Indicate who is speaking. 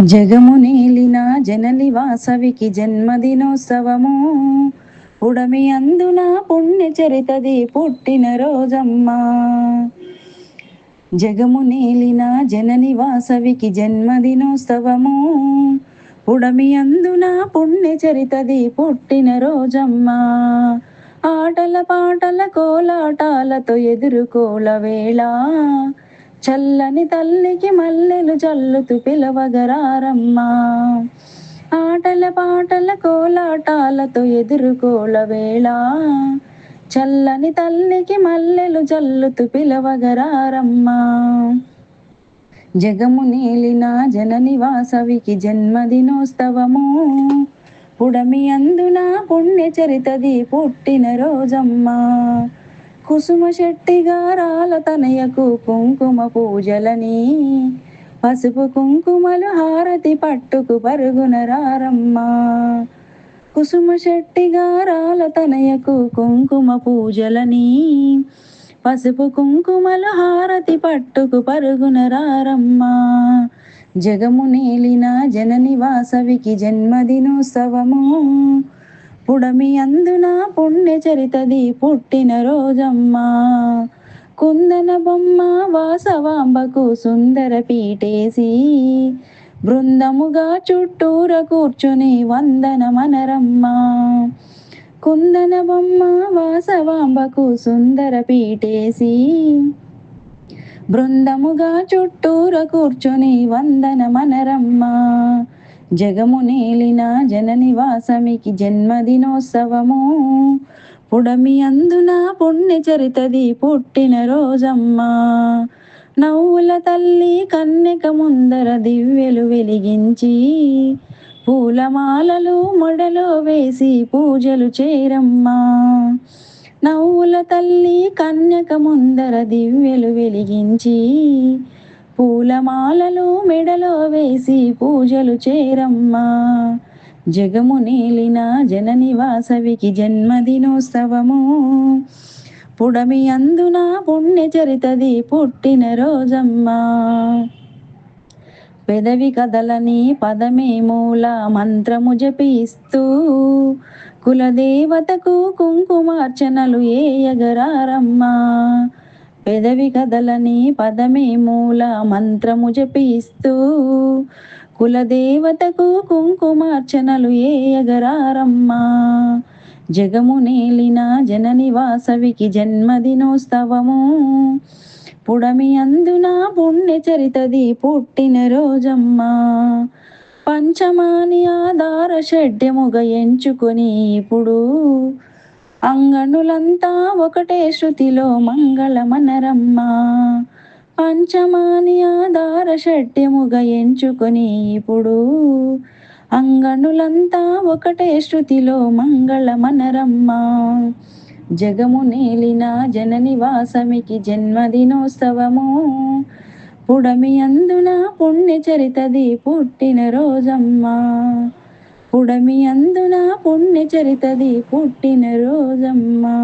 Speaker 1: జగము నేలిన జనని వాసవికి జన్మదినోత్సవము. పుడమి అందున పుణ్య చరితది పుట్టిన రోజమ్మా. జగము నేలిన జనని వాసవికి జన్మదినోత్సవము. పుడమి అందున పుణ్య చరితది పుట్టిన రోజమ్మా. ఆటల పాటల కోలాటాలతో ఎదుర్కోల వేళ, చల్లని తల్లికి మల్లెలు జల్లుతూ పిలవగరారమ్మా. ఆటల పాటల కోలాటాలతో ఎదుర్కోల వేళ, చల్లని తల్లికి మల్లెలు జల్లుతూ పిలవగరారమ్మా. జగము నేలిన జనని వాసవికి జన్మదినోత్సవము. పుడమి అందున పుణ్య చరితది పుట్టిన రోజమ్మా. కుసుమ శెట్టి గారాల తనయకు కుంకుమ పూజలని, పసుపు కుంకుమలు హారతి పట్టుకు పరుగున రారమ్మా. కుసుమ శెట్టి గారాల తనయకు కుంకుమ పూజలని, పసుపు కుంకుమలు హారతి పట్టుకు పరుగున రారమ్మా. జగము నేలిన జనని వాసవికి జన్మదినోత్సవము. పుడమి అందున పుణ్య చరితది పుట్టిన రోజమ్మా. కుందన బొమ్మ వాసవాంబకు సుందర పీటేసి, బృందముగా చుట్టూర కూర్చుని వందన మనరమ్మా. కుందన బొమ్మ వాసవాంబకు సుందర పీటేసి, బృందముగా చుట్టూర కూర్చుని వందన మనరమ్మా. జగము నేలిన జనని వాసవికి జన్మదినోత్సవము. పుడమి అందున పుణ్య చరితది పుట్టిన రోజమ్మా. నవ్వుల తల్లి కన్యక ముందర దివ్యలు వెలిగించి, పూలమాలలు మొడలో వేసి పూజలు చేరమ్మా. నవ్వుల తల్లి కన్యక ముందర దివ్యలు వెలిగించి, పూలమాలలు మెడలో వేసి పూజలు చేరమ్మా. జగము నేలిన జనని వాసవికి జన్మదినోత్సవము. పుడమి అందున పుణ్య చరితది పుట్టిన రోజమ్మా. పెదవి కదలని పదమే మూల మంత్రము జపిస్తూ, కులదేవతకు కుంకుమార్చనలు ఏయగరారమ్మా. పెదవి కదలని పదమే మూల మంత్రము జపిస్తూ, కులదేవతకు కుంకుమార్చనలు ఏయగరారమ్మా. జగము నేలిన జనని వాసవికి జన్మదినోత్సవము. పుడమి అందున పుణ్య చరితది పుట్టిన రోజమ్మా. పంచమాని ఆధార షడ్యముగ ఎంచుకొని ఇప్పుడు, అంగణులంతా ఒకటే శృతిలో మంగళమనరమ్మా. పంచమాని ఆధార షడ్యముగ ఎంచుకొని ఇప్పుడు, అంగణులంతా ఒకటే శృతిలో మంగళమనరమ్మా. జగము నేలిన జనని వాసవికి జన్మదినోత్సవము. పుడమి అందున పుణ్య చరితది పుట్టిన రోజమ్మా. పుడమి అందున పుణ్య చరితది పుట్టిన రోజమ్మా.